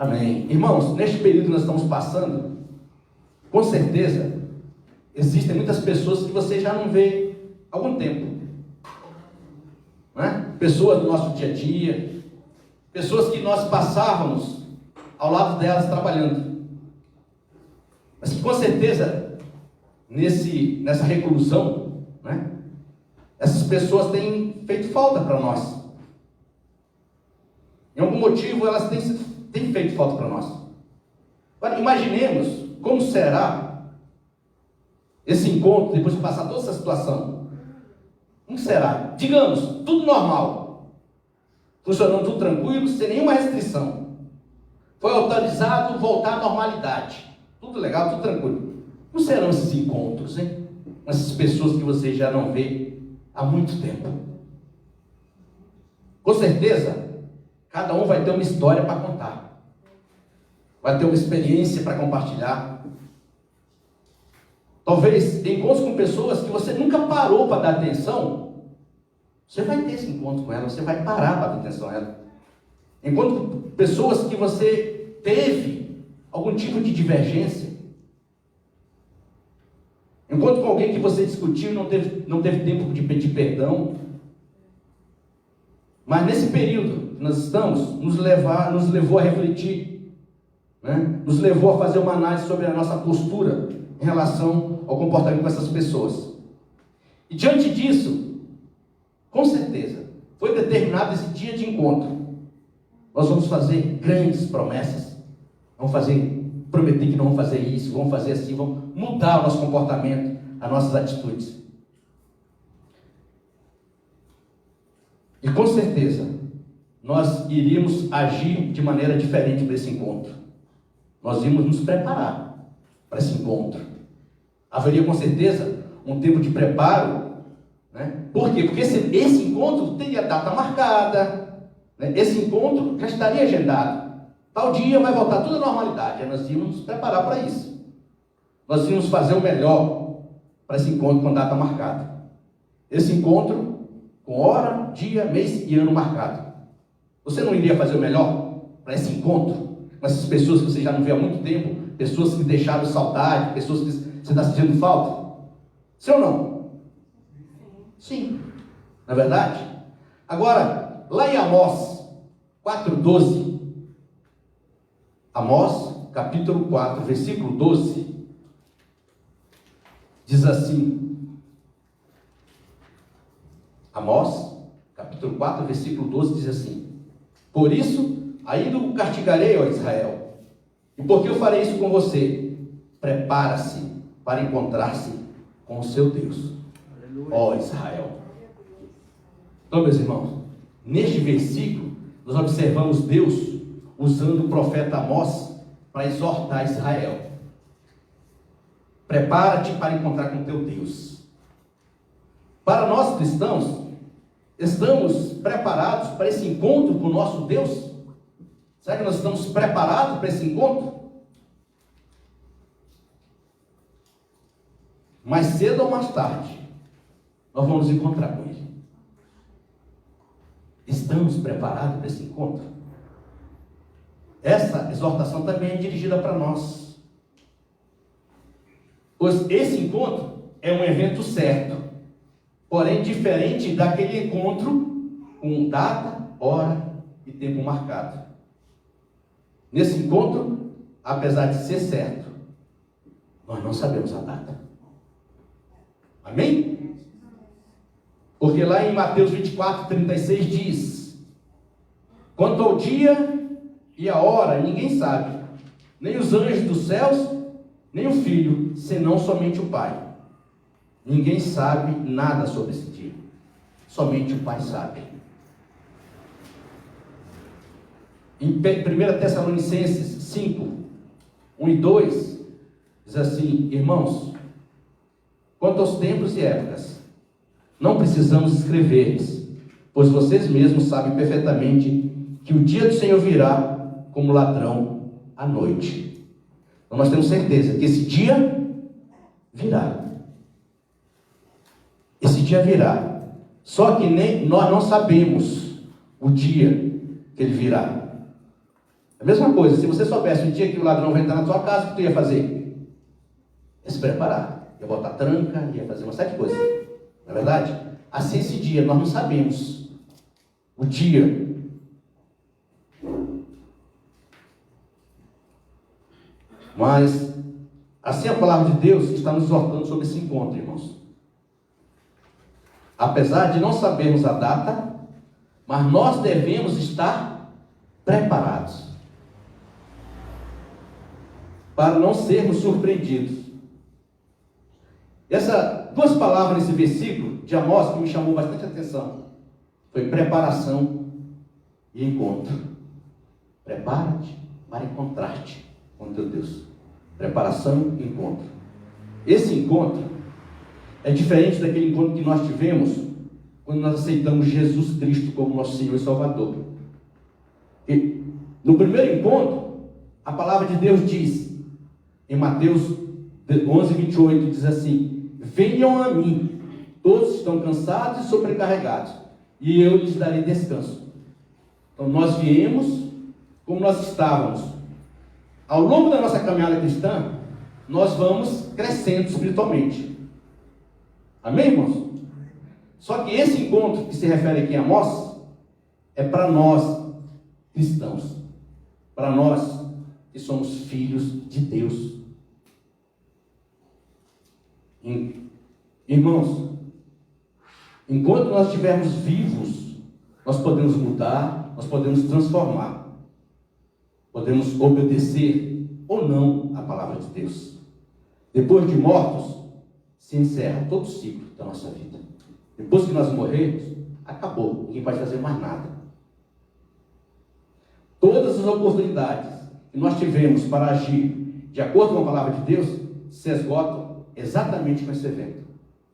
Amém. Irmãos, neste período que nós estamos passando, com certeza, existem muitas pessoas que você já não vê há algum tempo. Não é? Pessoas do nosso dia a dia, pessoas que nós passávamos ao lado delas trabalhando. Mas que com certeza, nessa reclusão, né, essas pessoas têm feito falta para nós. Em algum motivo elas têm feito falta para nós. Agora imaginemos como será esse encontro depois de passar toda essa situação. Como será? Digamos, tudo normal, funcionando tudo tranquilo, sem nenhuma restrição. Foi autorizado voltar à normalidade. Tudo legal, tudo tranquilo. Como serão esses encontros, hein? Com essas pessoas que você já não vê há muito tempo. Com certeza, cada um vai ter uma história para contar. Vai ter uma experiência para compartilhar. Talvez encontros com pessoas que você nunca parou para dar atenção. Você vai ter esse encontro com ela, você vai parar para dar atenção a ela. Encontro com pessoas que você teve algum tipo de divergência. Encontro com alguém que você discutiu e não teve tempo de pedir perdão. Mas nesse período que nós estamos, nos levou a refletir, né? Nos levou a fazer uma análise sobre a nossa postura em relação ao comportamento com essas pessoas. E diante disso, com certeza, foi determinado esse dia de encontro. Nós vamos fazer grandes promessas. Vamos prometer que não vamos fazer isso, vamos fazer assim, vamos mudar o nosso comportamento, as nossas atitudes. E com certeza, nós iríamos agir de maneira diferente para esse encontro. Nós íamos nos preparar para esse encontro. Haveria com certeza um tempo de preparo, né? Por quê? Porque esse encontro teria data marcada, né? Esse encontro já estaria agendado. Tal dia vai voltar tudo à normalidade. Aí nós íamos nos preparar para isso. Nós íamos fazer o melhor para esse encontro com data marcada. Esse encontro com hora, dia, mês e ano marcado. Você não iria fazer o melhor para esse encontro com essas pessoas que você já não vê há muito tempo? Pessoas que deixaram saudade, pessoas que você está sentindo falta? Sim ou não? Sim. Não é verdade? Agora, lá em Amós 4:12, Amós, capítulo 4, versículo 12, diz assim, Amós, capítulo 4, versículo 12, diz assim: por isso, ainda o castigarei, ó Israel, e porque eu farei isso com você, prepara-se para encontrar-se com o seu Deus, ó Israel. Então, meus irmãos, neste versículo, nós observamos Deus usando o profeta Amós para exortar Israel. Prepara-te para encontrar com teu Deus. Para nós cristãos, estamos preparados para esse encontro com o nosso Deus? Será que nós estamos preparados para esse encontro? Mais cedo ou mais tarde, nós vamos encontrar com Ele. Estamos preparados para esse encontro? Essa exortação também é dirigida para nós. Pois esse encontro é um evento certo, porém diferente daquele encontro com data, hora e tempo marcado. Nesse encontro, apesar de ser certo, nós não sabemos a data. Amém? Porque lá em Mateus 24:36 diz: quanto ao dia e a hora, ninguém sabe, nem os anjos dos céus, nem o Filho, senão somente o Pai. Ninguém sabe nada sobre esse dia, somente o Pai sabe. Em 1 Tessalonicenses 5, 1 e 2, diz assim: irmãos, quanto aos tempos e épocas, não precisamos escrever-lhes, pois vocês mesmos sabem perfeitamente que o dia do Senhor virá como ladrão à noite. Então nós temos certeza que esse dia virá. Esse dia virá. Só que nós não sabemos o dia que ele virá. A mesma coisa, se você soubesse o dia que o ladrão vai entrar na sua casa, o que tu ia fazer? Ia se preparar, ia botar tranca, ia fazer uma série de coisas. Não é verdade? Assim, esse dia, nós não sabemos o dia. Mas, assim a palavra de Deus está nos exortando sobre esse encontro, irmãos. Apesar de não sabermos a data, mas nós devemos estar preparados para não sermos surpreendidos. Essas duas palavras nesse versículo de Amós que me chamou bastante atenção foi preparação e encontro. Prepara-te para encontrar-te com teu Deus. Preparação e encontro. Esse encontro é diferente daquele encontro que nós tivemos quando nós aceitamos Jesus Cristo como nosso Senhor e Salvador. E no primeiro encontro, a palavra de Deus diz, em Mateus 11:28, diz assim: venham a mim, todos estão cansados e sobrecarregados, e eu lhes darei descanso. Então nós viemos como nós estávamos. Ao longo da nossa caminhada cristã, nós vamos crescendo espiritualmente. Amém, irmãos? Só que esse encontro que se refere aqui a Amós é para nós cristãos, para nós que somos filhos de Deus. Irmãos, enquanto nós estivermos vivos, nós podemos mudar, nós podemos transformar, podemos obedecer ou não a palavra de Deus. Depois de mortos, se encerra todo o ciclo da nossa vida. Depois que nós morrermos, acabou, ninguém pode fazer mais nada. Todas as oportunidades que nós tivemos para agir de acordo com a palavra de Deus se esgotam exatamente com esse evento.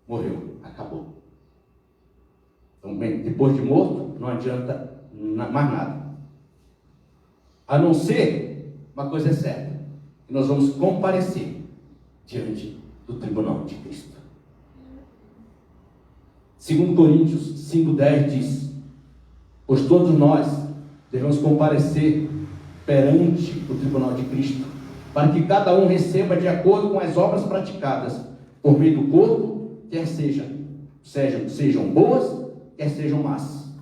Morreu, acabou. Então, bem, depois de morto, não adianta mais nada. A não ser, uma coisa é certa, que nós vamos comparecer diante do tribunal de Cristo. 2 Coríntios 5:10 diz: pois todos nós devemos comparecer perante o tribunal de Cristo, para que cada um receba de acordo com as obras praticadas por meio do corpo, quer sejam boas, quer sejam más.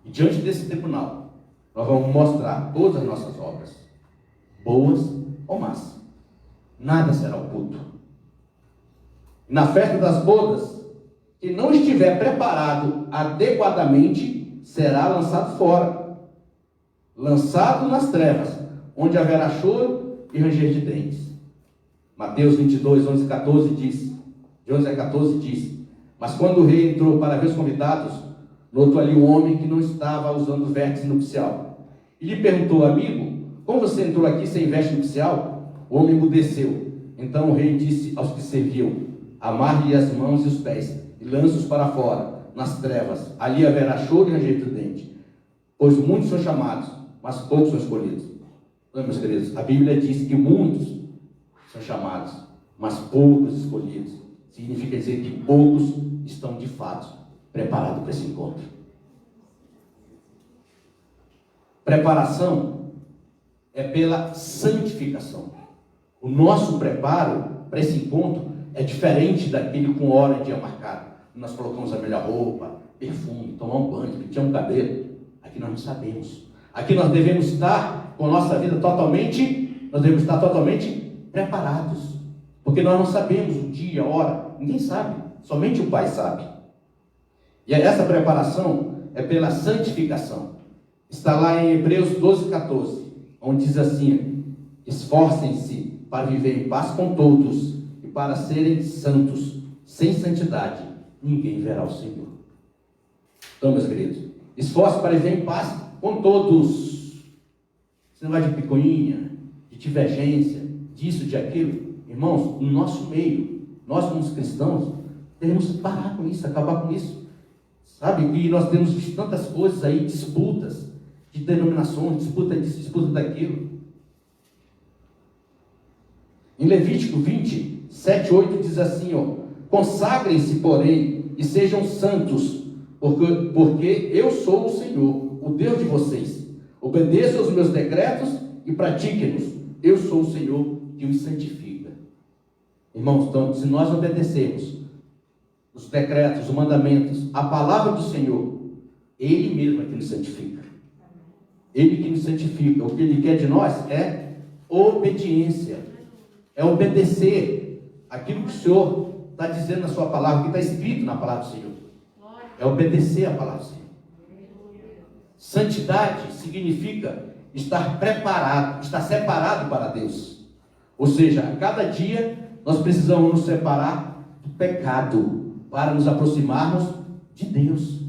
E diante desse tribunal, nós vamos mostrar todas as nossas obras, boas ou más. Nada será oculto. Na festa das bodas, quem não estiver preparado adequadamente, será lançado fora, lançado nas trevas, onde haverá choro e ranger de dentes. Mateus 22, 11 a 14 diz, de 11 a 14 diz: mas quando o rei entrou para ver os convidados, notou ali um homem que não estava usando veste nupcial. E lhe perguntou: amigo, como você entrou aqui sem veste nupcial? O homem emudeceu. Então o rei disse aos que serviam: amarre-lhe as mãos e os pés, e lance-os para fora, nas trevas. Ali haverá choro e ranger de dente. Pois muitos são chamados, mas poucos são escolhidos. Não, meus queridos, a Bíblia diz que muitos são chamados, mas poucos escolhidos. Significa dizer que poucos estão de fato preparados para esse encontro. Preparação é pela santificação. O nosso preparo para esse encontro é diferente daquele com hora e dia marcado. Nós colocamos a melhor roupa, perfume, tomar um banho, pentear um cabelo. Aqui nós não sabemos. Aqui nós devemos estar com a nossa vida totalmente preparados. Porque nós não sabemos o dia, a hora, ninguém sabe, somente o Pai sabe. E essa preparação é pela santificação. Está lá em Hebreus 12, 14, onde diz assim: esforcem-se para viver em paz com todos e para serem santos. Sem santidade, ninguém verá o Senhor. Então, meus queridos, esforce para viver em paz com todos. Você não vai de picuinha, de divergência, disso, de aquilo. Irmãos, no nosso meio, nós como cristãos, devemos parar com isso, acabar com isso. Sabe que nós temos visto tantas coisas aí, disputas de denominações, disputa disso, disputa daquilo. Em Levítico 20, 7, 8 diz assim, consagrem-se, porém, e sejam santos, porque eu sou o Senhor, o Deus de vocês. Obedeçam aos meus decretos e pratiquem-nos. Eu sou o Senhor que os santifica. Irmãos, então, se nós obedecermos os decretos, os mandamentos, a palavra do Senhor, Ele mesmo é que nos santifica. Ele que nos santifica. O que Ele quer de nós é obediência. É obedecer aquilo que o Senhor está dizendo na sua palavra, que está escrito na palavra do Senhor. É obedecer a palavra do Senhor. Santidade significa estar preparado, estar separado para Deus. Ou seja, a cada dia nós precisamos nos separar do pecado para nos aproximarmos de Deus.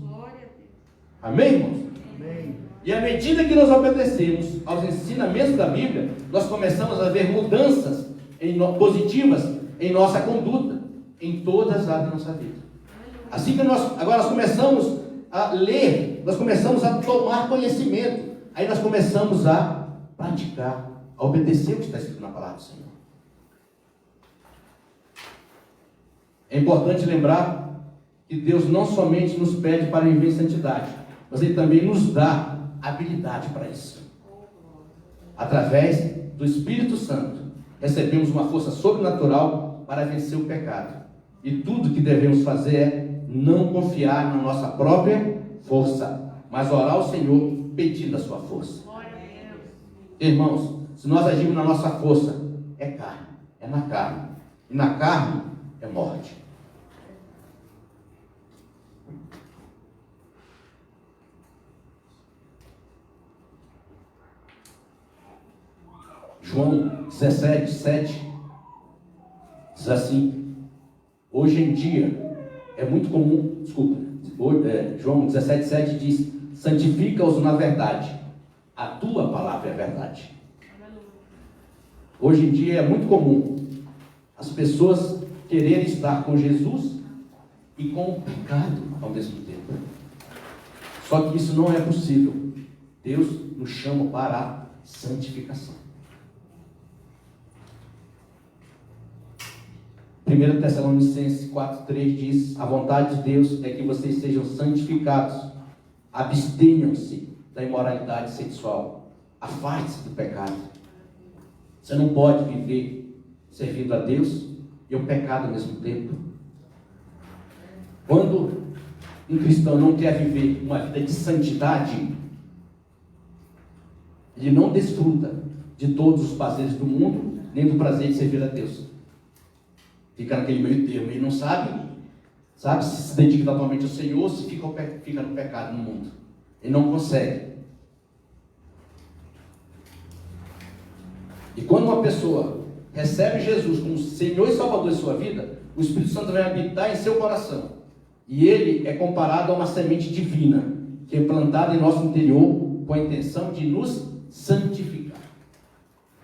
Amém, irmãos? Amém. E à medida que nós obedecemos aos ensinamentos da Bíblia, nós começamos a ver mudanças positivas em nossa conduta, em todas as áreas da nossa vida. Assim que agora nós começamos a ler, nós começamos a tomar conhecimento, aí nós começamos a praticar, a obedecer o que está escrito na palavra do Senhor. É importante lembrar que Deus não somente nos pede para viver em santidade, mas Ele também nos dá habilidade para isso. Através do Espírito Santo, recebemos uma força sobrenatural para vencer o pecado. E tudo que devemos fazer é não confiar na nossa própria força, mas orar ao Senhor pedindo a sua força. Irmãos, se nós agirmos na nossa força, é carne, é na carne. E na carne é morte. João 17, 7 diz assim: hoje em dia é muito comum, João 17, 7 diz: santifica-os na verdade, a tua palavra é a verdade. Hoje em dia é muito comum as pessoas quererem estar com Jesus e com o pecado ao mesmo tempo. Só que isso não é possível. Deus nos chama para a santificação. 1 Tessalonicenses 4,3 diz: a vontade de Deus é que vocês sejam santificados, abstenham-se da imoralidade sexual, afaste-se do pecado. Você não pode viver servindo a Deus e o pecado ao mesmo tempo. Quando um cristão não quer viver uma vida de santidade, ele não desfruta de todos os prazeres do mundo, nem do prazer de servir a Deus. Fica naquele meio termo, ele não sabe se dedica totalmente ao Senhor, se fica no pecado no mundo. Ele não consegue. E quando uma pessoa recebe Jesus como Senhor e Salvador de sua vida, o Espírito Santo vai habitar em seu coração. E ele é comparado a uma semente divina, que é plantada em nosso interior com a intenção de nos santificar.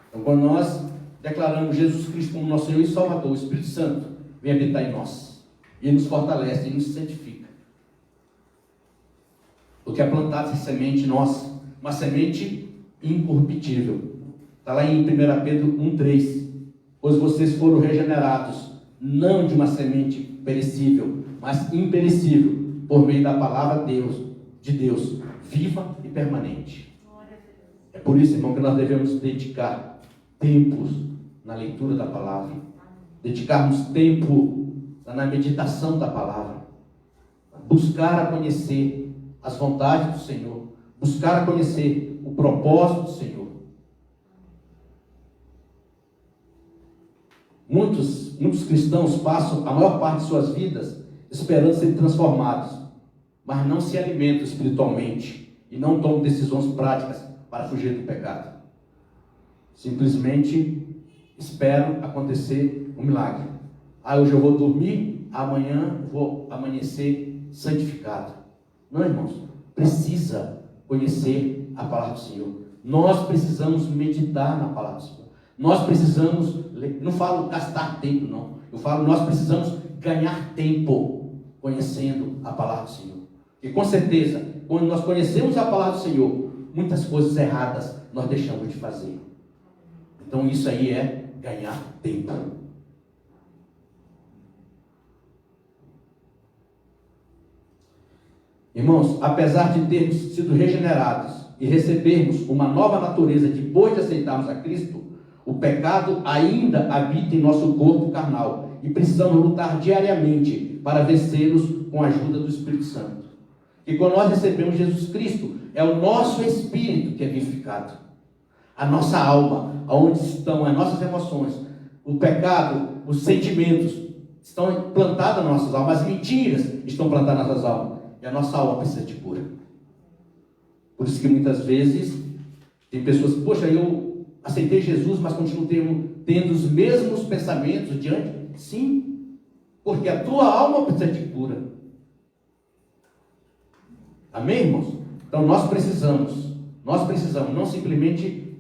Então, quando nós declaramos Jesus Cristo como nosso Senhor e Salvador, o Espírito Santo vem habitar em nós. E Ele nos fortalece, Ele nos santifica. Porque é plantada essa semente em nós, uma semente incorruptível. Está lá em 1 Pedro 1,3. Pois vocês foram regenerados, não de uma semente perecível, mas imperecível, por meio da palavra de Deus, viva e permanente. É por isso, irmão, que nós devemos dedicar tempos na leitura da palavra, dedicarmos tempo na meditação da palavra, buscar a conhecer as vontades do Senhor, buscar a conhecer o propósito do Senhor. Muitos cristãos passam a maior parte de suas vidas esperando serem transformados, mas não se alimentam espiritualmente e não tomam decisões práticas para fugir do pecado. Simplesmente esperam acontecer um milagre. Hoje eu vou dormir, amanhã vou amanhecer santificado. Não, irmãos, precisa conhecer a palavra do Senhor. Nós precisamos meditar na palavra do Senhor. Nós precisamos, não falo gastar tempo, não. Eu falo, nós precisamos ganhar tempo conhecendo a palavra do Senhor. E com certeza, quando nós conhecemos a palavra do Senhor, muitas coisas erradas nós deixamos de fazer. Então isso aí é ganhar tempo. Irmãos, apesar de termos sido regenerados e recebermos uma nova natureza depois de aceitarmos a Cristo, o pecado ainda habita em nosso corpo carnal e precisamos lutar diariamente para vencê-los com a ajuda do Espírito Santo. E quando nós recebemos Jesus Cristo, é o nosso espírito que é vivificado. A nossa alma, onde estão as nossas emoções, o pecado, os sentimentos, estão implantados nas nossas almas, as mentiras estão plantadas nas nossas almas, e a nossa alma precisa de cura. Por isso que muitas vezes tem pessoas que, poxa, eu aceitei Jesus, mas continuo tendo os mesmos pensamentos diante. Sim, porque a tua alma precisa de cura. Amém, irmãos? Então nós precisamos não simplesmente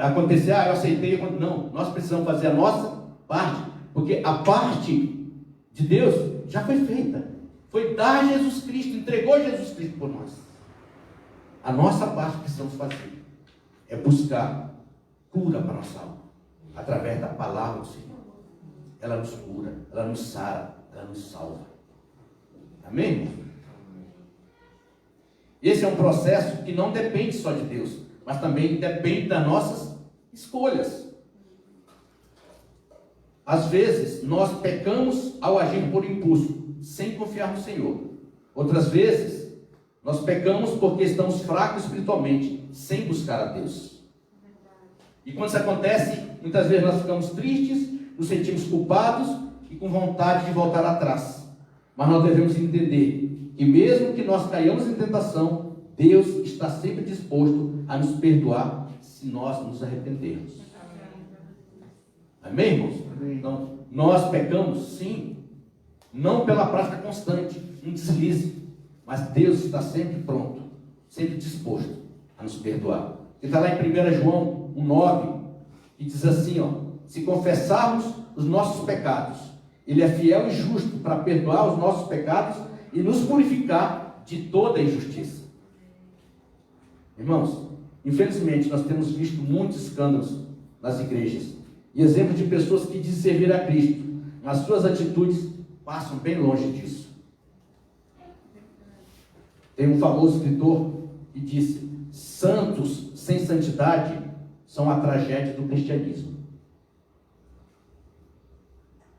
acontecer, eu aceitei, não, nós precisamos fazer a nossa parte, porque a parte de Deus já foi feita, foi dar Jesus Cristo, entregou Jesus Cristo por nós. A nossa parte que precisamos fazer é buscar cura para a nossa alma, através da palavra do Senhor. Ela nos cura, ela nos sara, ela nos salva. Amém, irmão? Esse é um processo que não depende só de Deus, mas também depende das nossas escolhas. Às vezes, nós pecamos ao agir por impulso, sem confiar no Senhor. Outras vezes, nós pecamos porque estamos fracos espiritualmente, sem buscar a Deus. E quando isso acontece, muitas vezes nós ficamos tristes, nos sentimos culpados e com vontade de voltar atrás. Mas nós devemos entender que mesmo que nós caiamos em tentação, Deus está sempre disposto a nos perdoar se nós nos arrependermos. Amém, irmãos? Então, nós pecamos, sim, não pela prática constante, um deslize, mas Deus está sempre pronto, sempre disposto a nos perdoar. Está lá em 1 João 1,9, e diz assim, se confessarmos os nossos pecados, Ele é fiel e justo para perdoar os nossos pecados e nos purificar de toda injustiça. Irmãos, infelizmente nós temos visto muitos escândalos nas igrejas, e exemplos de pessoas que dizem servir a Cristo, mas suas atitudes passam bem longe disso. Tem um famoso escritor que disse: santos sem santidade são a tragédia do cristianismo.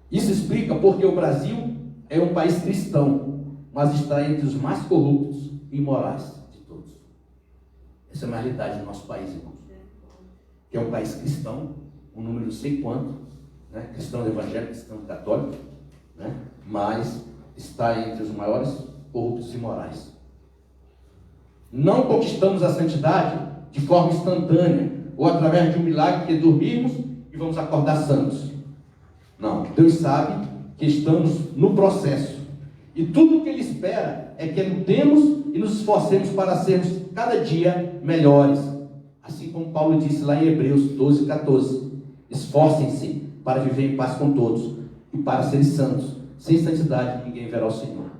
Isso explica porque o Brasil é um país cristão, mas está entre os mais corruptos e imorais de todos. Essa é uma realidade do nosso país, irmãos. Que é um país cristão, um número não sei quanto, né? Cristão evangélico, cristão católico, né? Mas está entre os maiores corruptos e imorais. Não conquistamos a santidade de forma instantânea, ou através de um milagre que dormimos e vamos acordar santos. Não, Deus sabe que estamos no processo, e tudo o que Ele espera é que lutemos e nos esforcemos para sermos cada dia melhores, assim como Paulo disse lá em Hebreus 12:14, esforcem-se para viver em paz com todos e para serem santos. Sem santidade ninguém verá o Senhor.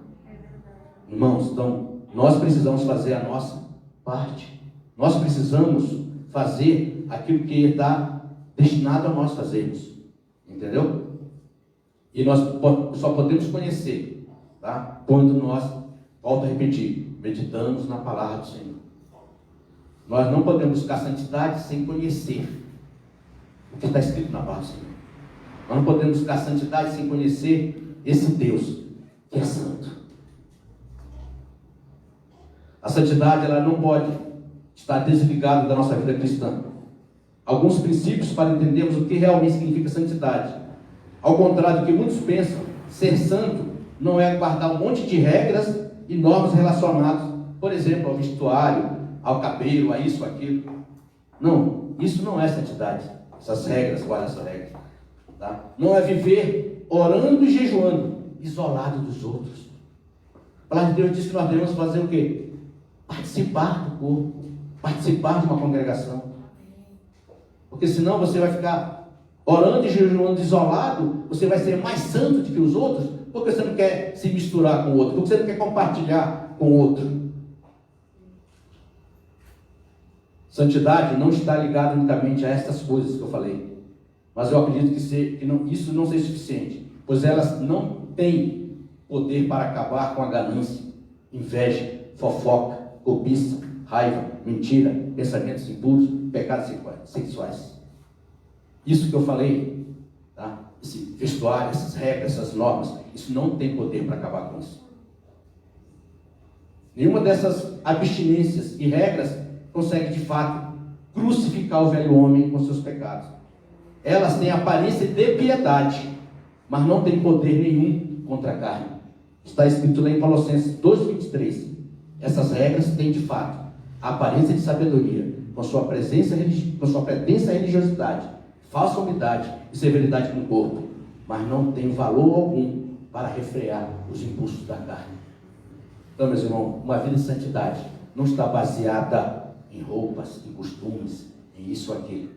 Irmãos, então nós precisamos fazer a nossa parte, nós precisamos fazer aquilo que está destinado a nós fazermos, entendeu? E nós só podemos conhecer, tá? Quando nós, volto a repetir, meditamos na palavra do Senhor. Nós não podemos buscar santidade sem conhecer o que está escrito na palavra do Senhor. Nós não podemos buscar santidade sem conhecer esse Deus que é santo. A santidade, ela não pode estar desligada da nossa vida cristã. Alguns princípios para entendermos o que realmente significa santidade. Ao contrário do que muitos pensam, ser santo não é guardar um monte de regras e normas relacionadas, por exemplo, ao vestuário, ao cabelo, a isso, aquilo. Não, isso não é santidade. Essas regras, guarda essa regra. Tá? Não é viver orando e jejuando, isolado dos outros. A palavra de Deus diz que nós devemos fazer o quê? Participar do corpo, participar de uma congregação. Porque senão você vai ficar orando e jejuando isolado, você vai ser mais santo do que os outros, porque você não quer se misturar com o outro, porque você não quer compartilhar com o outro. Santidade não está ligada unicamente a estas coisas que eu falei, mas eu acredito que isso não seja suficiente, pois elas não têm poder para acabar com a ganância, inveja, fofoca, cobiça, raiva, mentira, pensamentos impuros, pecados sexuais. Isso que eu falei, tá? Esse vestuário, essas regras, essas normas, isso não tem poder para acabar com isso. Nenhuma dessas abstinências e regras consegue de fato crucificar o velho homem com seus pecados. Elas têm aparência de piedade, mas não têm poder nenhum contra a carne. Está escrito lá em Colossenses 2:23. Essas regras têm de fato a aparência de sabedoria, com sua pretensa religiosidade, falsa humildade e severidade com o corpo, mas não tem valor algum para refrear os impulsos da carne. Então, meus irmãos, uma vida de santidade não está baseada em roupas, em costumes, em isso ou aquilo.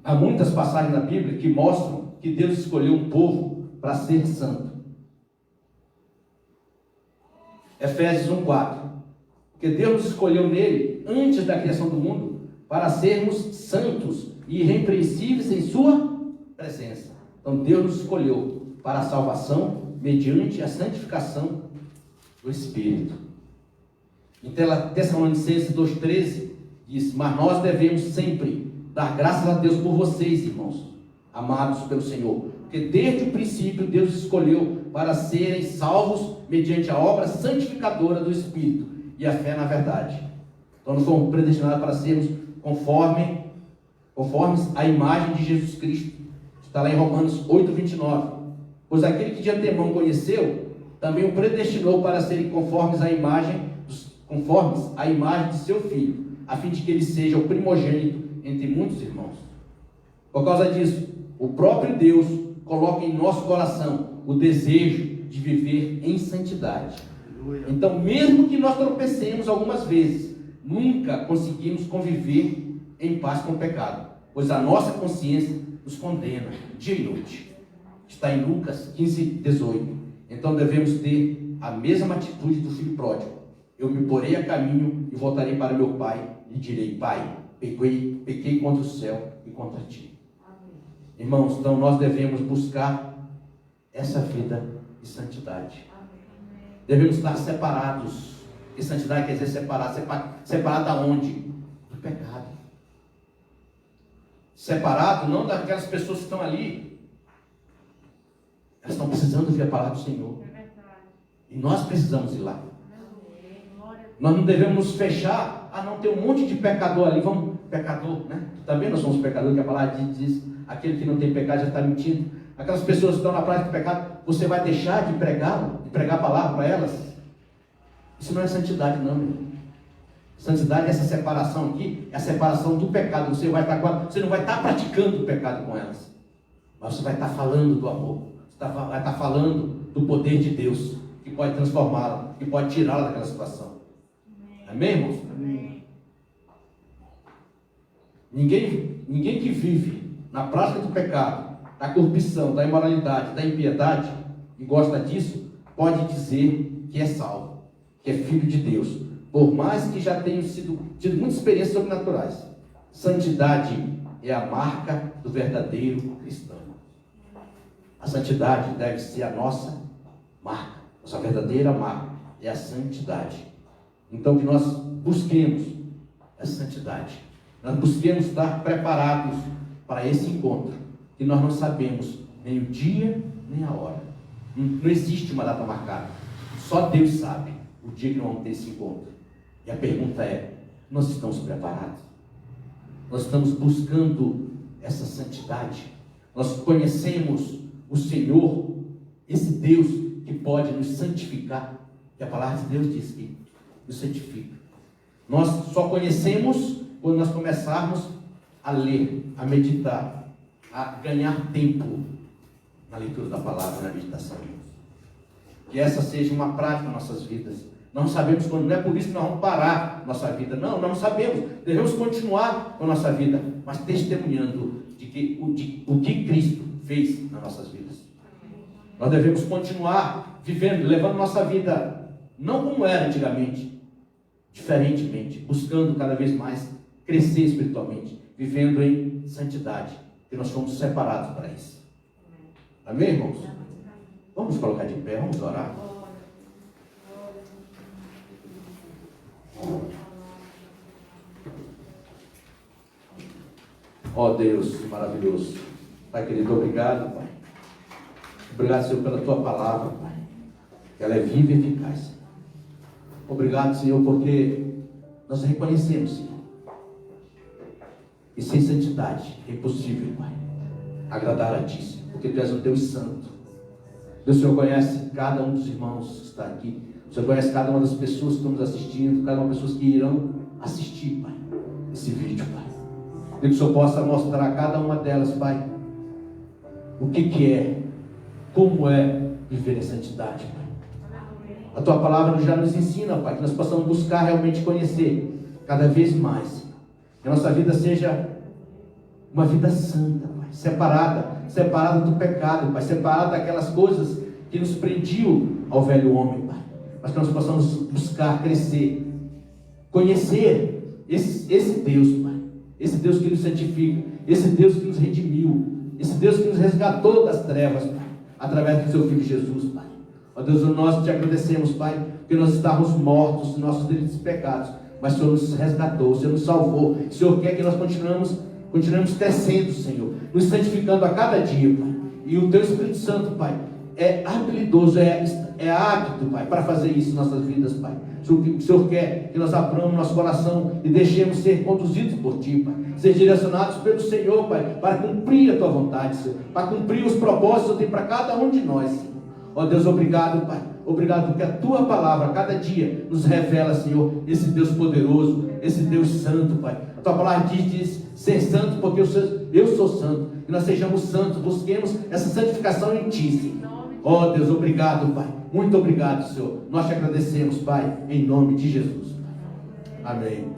Há muitas passagens na Bíblia que mostram que Deus escolheu um povo para ser santo. Efésios 1:4. Porque Deus nos escolheu nele, antes da criação do mundo, para sermos santos e irrepreensíveis em sua presença. Então Deus nos escolheu para a salvação mediante a santificação do Espírito. Em Tessalonicenses 2:13 diz: mas nós devemos sempre dar graças a Deus por vocês, irmãos, amados pelo Senhor, porque desde o princípio Deus escolheu para serem salvos mediante a obra santificadora do Espírito e a fé na verdade. Então nós fomos predestinados para sermos conformes à imagem de Jesus Cristo. Está lá em Romanos 8:29. Pois aquele que de antemão conheceu, também o predestinou para serem conformes à imagem de seu Filho, a fim de que ele seja o primogênito entre muitos irmãos. Por causa disso, o próprio Deus coloca em nosso coração o desejo de viver em santidade. Então, mesmo que nós tropecemos algumas vezes, nunca conseguimos conviver em paz com o pecado, pois a nossa consciência nos condena dia e noite. Está em Lucas 15:18. Então devemos ter a mesma atitude do filho pródigo. Eu me porei a caminho e voltarei para meu pai e direi: Pai, pequei contra o céu e contra ti. Amém. Irmãos, então nós devemos buscar essa vida de santidade. Amém. Devemos estar separados. E santidade quer dizer separado. Separado aonde? Do pecado. Separado não daquelas pessoas que estão ali. Elas estão precisando ouvir a palavra do Senhor. É verdade. E nós precisamos ir lá. Nós não devemos nos fechar. Não, tem um monte de pecador ali. Vamos, pecador, né? Também nós somos pecadores, que a palavra diz: aquele que não tem pecado já está mentindo. Aquelas pessoas que estão na prática do pecado, você vai deixar de pregar a palavra para elas? Isso não é santidade, não, meu irmão. Santidade é essa separação aqui, é a separação do pecado. Você não vai estar praticando o pecado com elas, mas você vai estar falando do amor. Você vai estar falando do poder de Deus, que pode transformá-la, que pode tirá-la daquela situação. Amém, irmãos? Amém. Ninguém que vive na prática do pecado, da corrupção, da imoralidade, da impiedade, e gosta disso, pode dizer que é salvo, que é filho de Deus, por mais que já tenham tido muitas experiências sobrenaturais. Santidade é a marca do verdadeiro cristão. A santidade deve ser a nossa marca, nossa verdadeira marca é a santidade. Então que nós busquemos essa santidade, nós busquemos estar preparados para esse encontro, que nós não sabemos nem o dia nem a hora. Não existe uma data marcada, só Deus sabe o dia que nós vamos ter esse encontro. E a pergunta é: nós estamos preparados? Nós estamos buscando essa santidade? Nós conhecemos o Senhor, esse Deus que pode nos santificar? E a palavra de Deus diz que nos santifica. Nós só conhecemos quando nós começarmos a ler, a meditar, a ganhar tempo na leitura da palavra, na meditação. Que essa seja uma prática nas nossas vidas. Nós não sabemos quando, não é por isso que nós vamos parar nossa vida. Não, nós não sabemos. Devemos continuar com a nossa vida, mas testemunhando o que Cristo fez nas nossas vidas. Nós devemos continuar vivendo, levando nossa vida, não como era antigamente, diferentemente, buscando cada vez mais crescer espiritualmente, vivendo em santidade, porque nós fomos separados para isso. Amém, irmãos? Vamos colocar de pé, vamos orar. Ó Deus maravilhoso. Pai querido, obrigado, Pai. Obrigado, Senhor, pela Tua palavra, Pai. Ela é viva e eficaz, Senhor. Obrigado, Senhor, porque nós reconhecemos, Senhor, e sem santidade é impossível, Pai, agradar a Ti, Senhor, porque Tu és um Deus santo. Deus, o Senhor conhece cada um dos irmãos que está aqui. O Senhor conhece cada uma das pessoas que estão nos assistindo, cada uma das pessoas que irão assistir, Pai, esse vídeo, Pai. Que o Senhor possa mostrar a cada uma delas, Pai, o que é, como é viver em santidade, Pai. A Tua palavra já nos ensina, Pai, que nós possamos buscar realmente conhecer cada vez mais. Que a nossa vida seja uma vida santa, Pai, separada do pecado, Pai, separada daquelas coisas que nos prendiam ao velho homem, Pai. Mas que nós possamos buscar crescer, conhecer esse Deus, Pai. Esse Deus que nos santifica, esse Deus que nos redimiu, esse Deus que nos resgatou das trevas, Pai, através do Seu Filho Jesus, Pai. Ó Deus, nós te agradecemos, Pai, porque nós estávamos mortos nos nossos delitos e pecados, mas o Senhor nos resgatou, o Senhor nos salvou. O Senhor quer que nós continuemos crescendo, Senhor, nos santificando a cada dia, Pai. E o Teu Espírito Santo, Pai, é habilidoso, é hábito, Pai, para fazer isso em nossas vidas, Pai. O Senhor quer que nós abramos nosso coração e deixemos ser conduzidos por Ti, Pai. Ser direcionados pelo Senhor, Pai, para cumprir a Tua vontade, Senhor. Para cumprir os propósitos que tem para cada um de nós, Senhor. Ó Deus, obrigado, Pai. Obrigado porque a Tua palavra, cada dia, nos revela, Senhor, esse Deus poderoso, esse Deus santo, Pai. A Tua palavra diz ser santo porque eu sou santo. Que nós sejamos santos, busquemos essa santificação em Ti, Senhor. Ó Deus, obrigado, Pai. Muito obrigado, Senhor. Nós te agradecemos, Pai, em nome de Jesus. Amém.